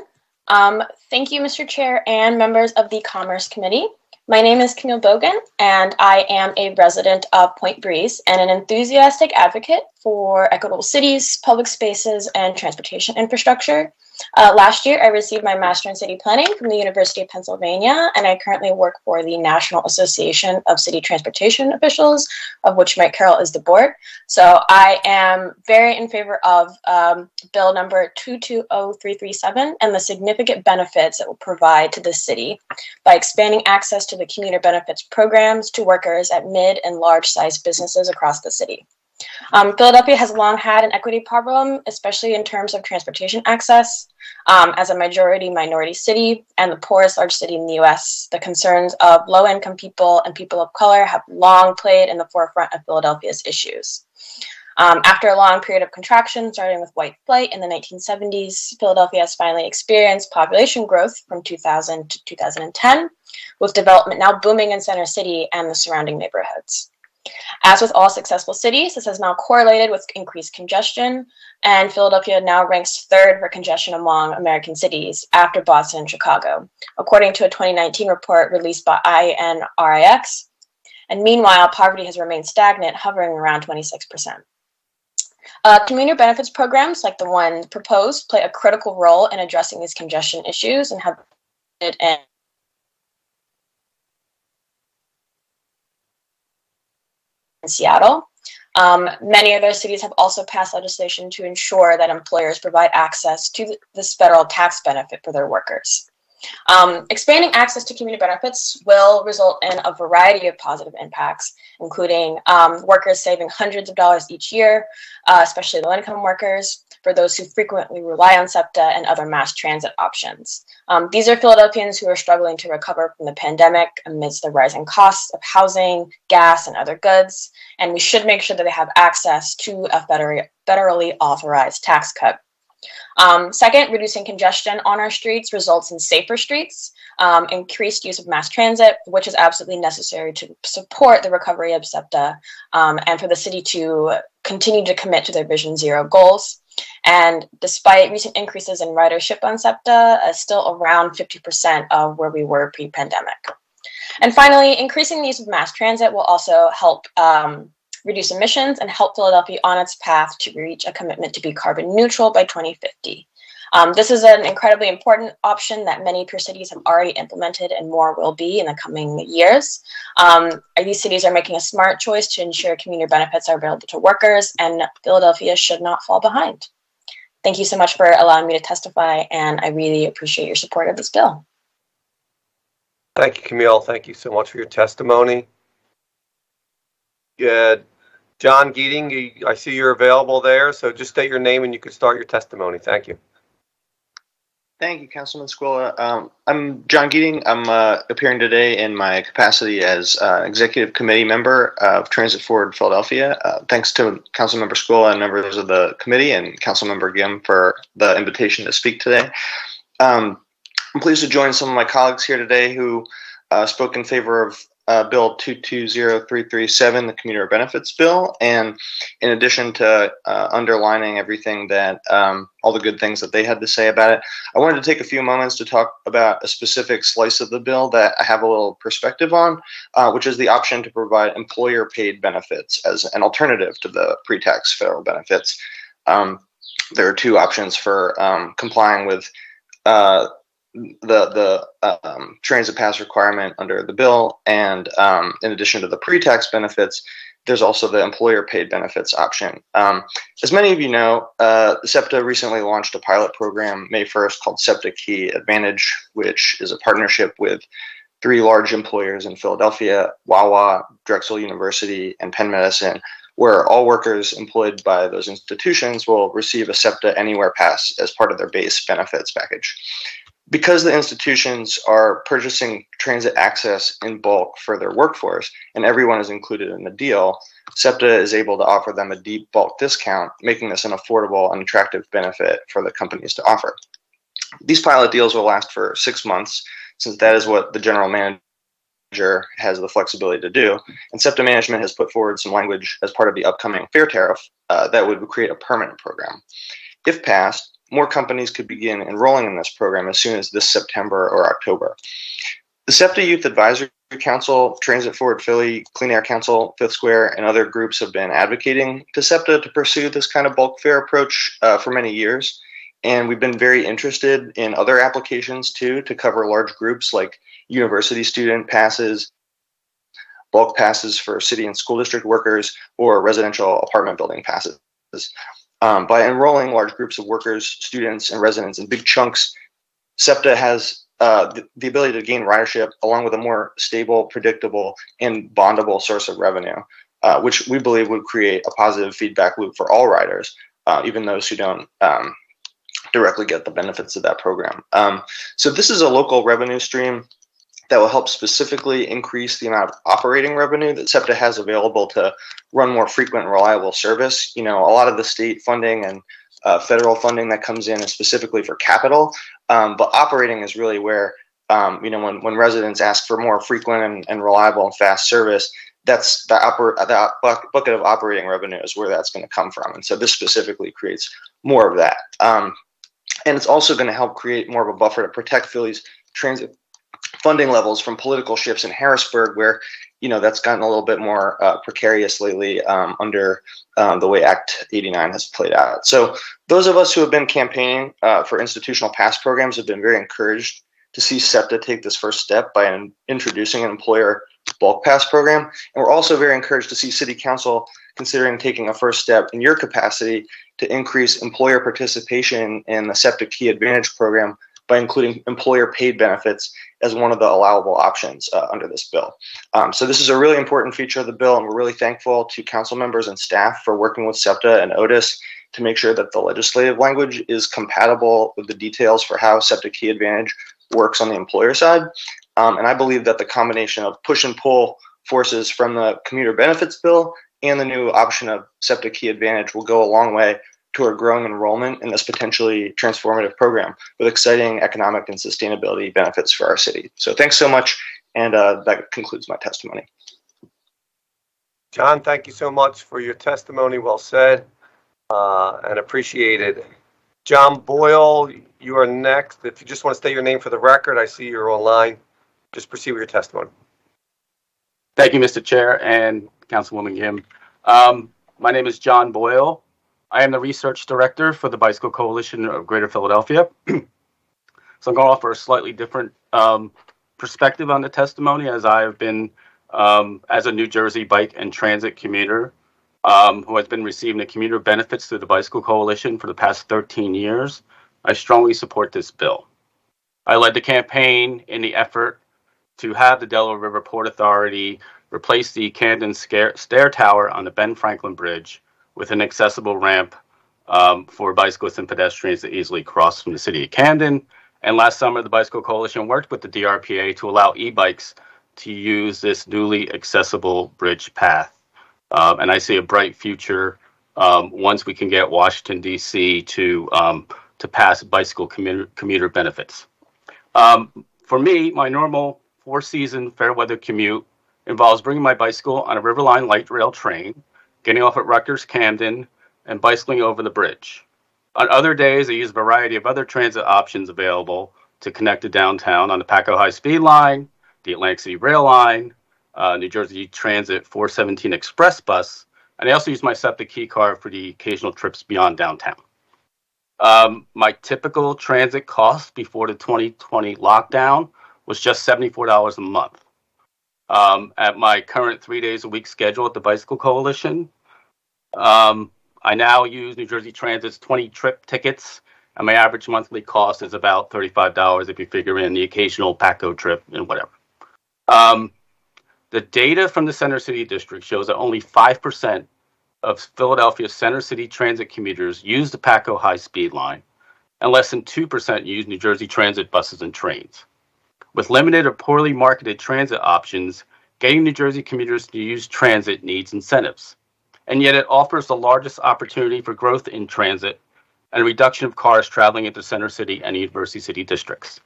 Thank you, Mr. Chair and members of the Commerce Committee. My name is Camille Bogan, and I am a resident of Point Breeze and an enthusiastic advocate for equitable cities, public spaces, and transportation infrastructure. Last year, I received my Master in City Planning from the University of Pennsylvania, and I currently work for the National Association of City Transportation Officials, of which Mike Carroll is the board. So I am very in favor of Bill number 220337 and the significant benefits it will provide to the city by expanding access to the commuter benefits programs to workers at mid and large-sized businesses across the city. Philadelphia has long had an equity problem, especially in terms of transportation access. As a majority minority city and the poorest large city in the U.S., the concerns of low-income people and people of color have long played in the forefront of Philadelphia's issues. After a long period of contraction, starting with white flight in the 1970s, Philadelphia has finally experienced population growth from 2000 to 2010, with development now booming in Center City and the surrounding neighborhoods. As with all successful cities, this has now correlated with increased congestion, and Philadelphia now ranks 3rd for congestion among American cities after Boston and Chicago, according to a 2019 report released by INRIX. And meanwhile, poverty has remained stagnant, hovering around 26%. Commuter benefits programs like the one proposed play a critical role in addressing these congestion issues and have been in Seattle. Many other cities have also passed legislation to ensure that employers provide access to this federal tax benefit for their workers. Expanding access to community benefits will result in a variety of positive impacts, including workers saving hundreds of dollars each year, especially low-income workers, for those who frequently rely on SEPTA and other mass transit options. These are Philadelphians who are struggling to recover from the pandemic amidst the rising costs of housing, gas, and other goods, and we should make sure that they have access to a federally authorized tax cut. Second, reducing congestion on our streets results in safer streets, increased use of mass transit, which is absolutely necessary to support the recovery of SEPTA and for the city to continue to commit to their Vision Zero goals. And despite recent increases in ridership on SEPTA, still around 50% of where we were pre-pandemic. And finally, increasing the use of mass transit will also help reduce emissions and help Philadelphia on its path to reach a commitment to be carbon neutral by 2050. This is an incredibly important option that many peer cities have already implemented and more will be in the coming years. These cities are making a smart choice to ensure commuter benefits are available to workers, and Philadelphia should not fall behind. Thank you so much for allowing me to testify, and I really appreciate your support of this bill. Thank you, Camille. Thank you so much for your testimony. Good. John Geeting, I see you're available there, so just state your name and you can start your testimony. Thank you. Thank you, Councilman Squilla. I'm John Geeting. I'm appearing today in my capacity as Executive Committee member of Transit Forward Philadelphia. Thanks to Councilmember Squilla and members of the committee and Councilmember Gim for the invitation to speak today. I'm pleased to join some of my colleagues here today who spoke in favor of Bill 220337, the Commuter Benefits Bill, and in addition to underlining everything that all the good things that they had to say about it, I wanted to take a few moments to talk about a specific slice of the bill that I have a little perspective on, which is the option to provide employer-paid benefits as an alternative to the pre-tax federal benefits. There are two options for complying with the transit pass requirement under the bill, and in addition to the pre-tax benefits, there's also the employer-paid benefits option. As many of you know, SEPTA recently launched a pilot program May 1st called SEPTA Key Advantage, which is a partnership with 3 large employers in Philadelphia: Wawa, Drexel University, and Penn Medicine, where all workers employed by those institutions will receive a SEPTA Anywhere Pass as part of their base benefits package. Because the institutions are purchasing transit access in bulk for their workforce and everyone is included in the deal, SEPTA is able to offer them a deep bulk discount, making this an affordable and attractive benefit for the companies to offer. These pilot deals will last for 6 months, since that is what the general manager has the flexibility to do, and SEPTA management has put forward some language as part of the upcoming fare tariff that would create a permanent program. If passed, more companies could begin enrolling in this program as soon as this September or October. The SEPTA Youth Advisory Council, Transit Forward Philly, Clean Air Council, Fifth Square, and other groups have been advocating to SEPTA to pursue this kind of bulk fare approach for many years. And we've been very interested in other applications too, to cover large groups like university student passes, bulk passes for city and school district workers, or residential apartment building passes. By enrolling large groups of workers, students, and residents in big chunks, SEPTA has the ability to gain ridership along with a more stable, predictable, and bondable source of revenue, which we believe would create a positive feedback loop for all riders, even those who don't directly get the benefits of that program. So this is a local revenue stream that will help specifically increase the amount of operating revenue that SEPTA has available to run more frequent and reliable service. You know, a lot of the state funding and federal funding that comes in is specifically for capital, but operating is really where, you know, when residents ask for more frequent and reliable and fast service, that's the bucket of operating revenue is where that's going to come from. And so this specifically creates more of that. And it's also going to help create more of a buffer to protect Philly's transit funding levels from political shifts in Harrisburg, where, you know, that's gotten a little bit more precarious lately under the way Act 89 has played out. So those of us who have been campaigning for institutional pass programs have been very encouraged to see SEPTA take this first step by introducing an employer bulk pass program. And we're also very encouraged to see City Council considering taking a first step in your capacity to increase employer participation in the SEPTA Key Advantage program by including employer-paid benefits as one of the allowable options under this bill. So this is a really important feature of the bill, and we're really thankful to council members and staff for working with SEPTA and Otis to make sure that the legislative language is compatible with the details for how SEPTA Key Advantage works on the employer side. And I believe that the combination of push and pull forces from the commuter benefits bill and the new option of SEPTA Key Advantage will go a long way toward growing enrollment in this potentially transformative program with exciting economic and sustainability benefits for our city. So thanks so much, and that concludes my testimony. John, thank you so much for your testimony. Well said and appreciated. John Boyle, you are next. If you just want to state your name for the record, I see you're online. Just proceed with your testimony. Thank you, Mr. Chair and Councilwoman Kim. My name is John Boyle. I am the Research Director for the Bicycle Coalition of Greater Philadelphia. So I'm going to offer a slightly different perspective on the testimony, as I have been, as a New Jersey bike and transit commuter, who has been receiving the commuter benefits through the Bicycle Coalition for the past 13 years. I strongly support this bill. I led the campaign in the effort to have the Delaware River Port Authority replace the Camden Stair Tower on the Ben Franklin Bridge with an accessible ramp for bicyclists and pedestrians to easily cross from the city of Camden. And last summer, the Bicycle Coalition worked with the DRPA to allow e-bikes to use this newly accessible bridge path. And I see a bright future once we can get Washington, D.C. to pass bicycle commuter benefits. For me, my normal 4-season fair weather commute involves bringing my bicycle on a Riverline light rail train, getting off at Rutgers Camden, and bicycling over the bridge. On other days, I use a variety of other transit options available to connect to downtown on the Paco High Speed Line, the Atlantic City Rail Line, New Jersey Transit 417 Express Bus, and I also use my SEPTA key card for the occasional trips beyond downtown. My typical transit cost before the 2020 lockdown was just $74 a month. At my current 3 days a week schedule at the Bicycle Coalition, I now use New Jersey Transit's 20 trip tickets, and my average monthly cost is about $35 if you figure in the occasional PACO trip and whatever. The data from the Center City District shows that only 5% of Philadelphia's Center City Transit commuters use the PACO High Speed Line, and less than 2% use New Jersey Transit buses and trains. With limited or poorly marketed transit options, getting New Jersey commuters to use transit needs incentives. And yet it offers the largest opportunity for growth in transit and a reduction of cars traveling into Center City and University City districts.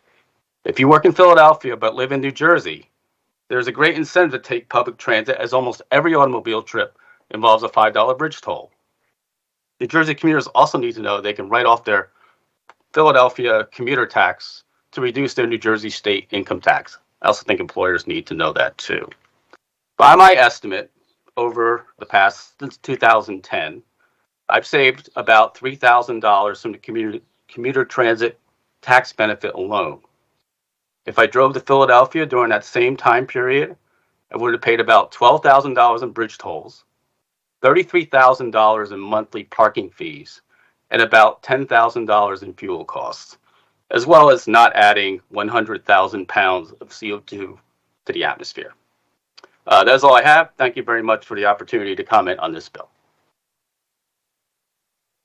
If you work in Philadelphia but live in New Jersey, there's a great incentive to take public transit, as almost every automobile trip involves a $5 bridge toll. New Jersey commuters also need to know they can write off their Philadelphia commuter tax to reduce their New Jersey state income tax. I also think employers need to know that too. By my estimate, over the past, since 2010, I've saved about $3,000 from the commuter transit tax benefit alone. If I drove to Philadelphia during that same time period, I would have paid about $12,000 in bridge tolls, $33,000 in monthly parking fees, and about $10,000 in fuel costs, as well as not adding 100,000 pounds of CO2 to the atmosphere. That's all I have. Thank you very much for the opportunity to comment on this bill.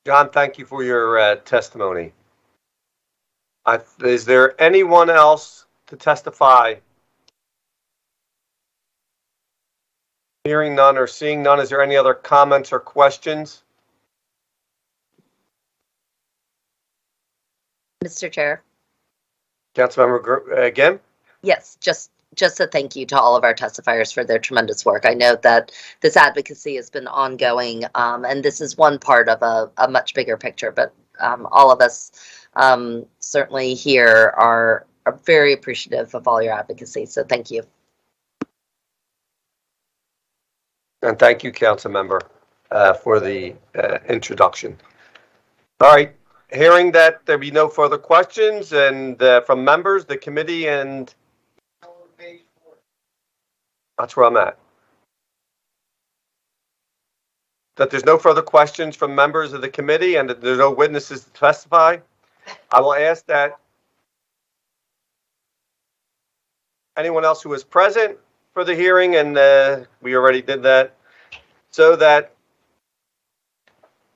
John, thank you for your testimony. Is there anyone else to testify? Hearing none or seeing none, is there any other comments or questions? Mr. Chair. Councilmember again? Yes, just a thank you to all of our testifiers for their tremendous work. I know that this advocacy has been ongoing, and this is one part of a much bigger picture, but all of us certainly here are very appreciative of all your advocacy, so thank you. And thank you, Councilmember, for the introduction. All right, hearing that there be no further questions and from members, the committee, and that's where I'm at. That there's no further questions from members of the committee and that there's no witnesses to testify, I will ask that anyone else who is present for the hearing, and we already did that, so that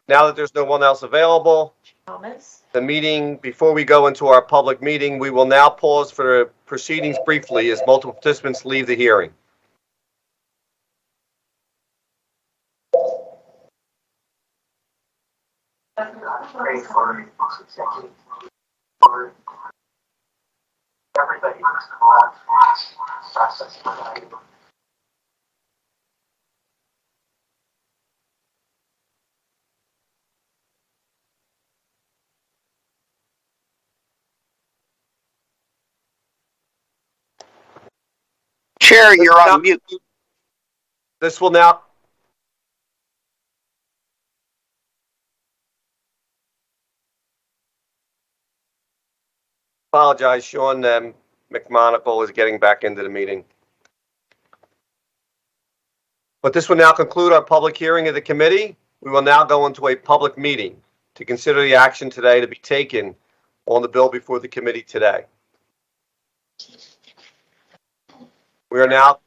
now that there's no one else available, the meeting, before we go into our public meeting, we will now pause for the proceedings briefly as multiple participants leave the hearing. That's Chair, you're on mute. This will now. Apologize, Sean. McMonagle is getting back into the meeting. But this will now conclude our public hearing of the committee. We will now go into a public meeting to consider the action today to be taken on the bill before the committee today. We are now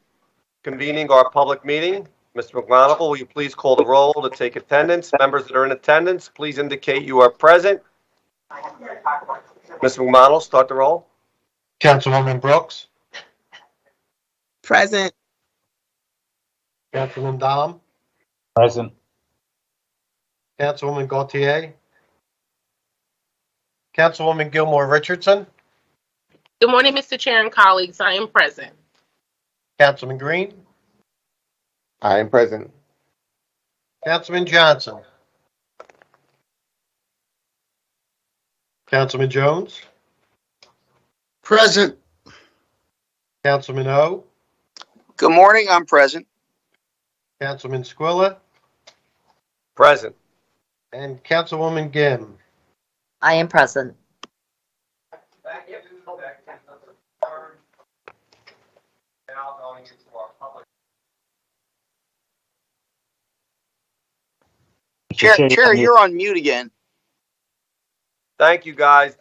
convening our public meeting. Mr. McMonagle, will you please call the roll to take attendance? Members that are in attendance, please indicate you are present. Mr. McMonagle, start the roll. Councilwoman Brooks. Present. Councilman Dom. Present. Councilwoman Gaultier. Councilwoman Gilmore Richardson. Good morning, Mr. Chair and colleagues. I am present. Councilman Green. I am present. Councilman Johnson. Councilman Jones. Present. Councilman O. Good morning, I'm present. Councilman Squilla. Present. And Councilwoman Gim. I am present. Chair, you're on mute again. Thank you, guys.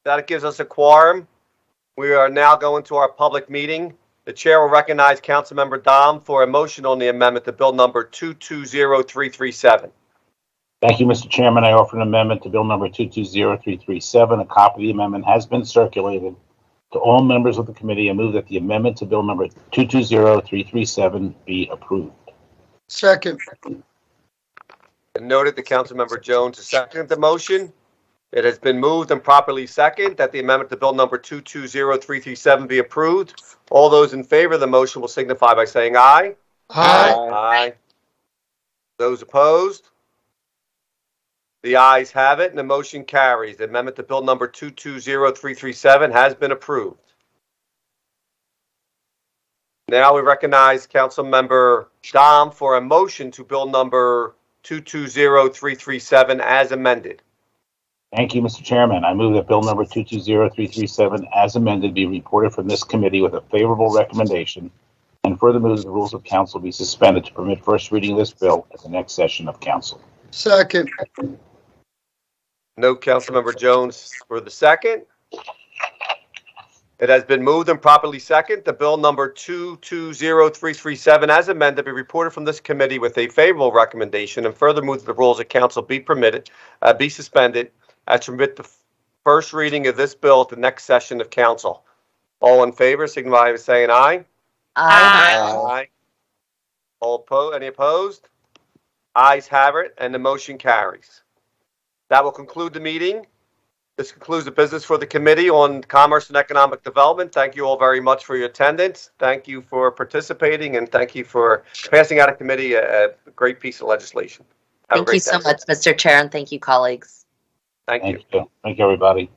That gives us a quorum. We are now going to our public meeting. The chair will recognize Councilmember Dom for a motion on the amendment to bill number 220337. Thank you, Mr. Chairman. I offer an amendment to bill number 220337. A copy of the amendment has been circulated to all members of the committee and move that the amendment to bill number 220337 be approved. Second. And noted that Councilmember Jones has seconded the motion. It has been moved and properly seconded that the amendment to bill number 220337 be approved. All those in favor of the motion will signify by saying aye. Aye. Aye. Those opposed? The ayes have it and the motion carries. The amendment to bill number 220337 has been approved. Now we recognize Councilmember Dom for a motion to bill number 220337 as amended. Thank you, Mr. Chairman. I move that bill number 220337 as amended be reported from this committee with a favorable recommendation, and further move that the rules of council be suspended to permit first reading of this bill at the next session of council. Second. Note Councilmember Jones for the second. It has been moved and properly seconded. The bill number 220337 as amended be reported from this committee with a favorable recommendation, and further move that the rules of council be suspended as to permit the first reading of this bill at the next session of council. All in favor, signify by saying aye. Aye. All opposed? Any opposed? Ayes have it, and the motion carries. That will conclude the meeting. This concludes the business for the Committee on Commerce and Economic Development. Thank you all very much for your attendance. Thank you for participating, and thank you for passing out of committee a great piece of legislation. Thank you so much, Mr. Chair, and thank you, colleagues. Thank you. Thank you, everybody.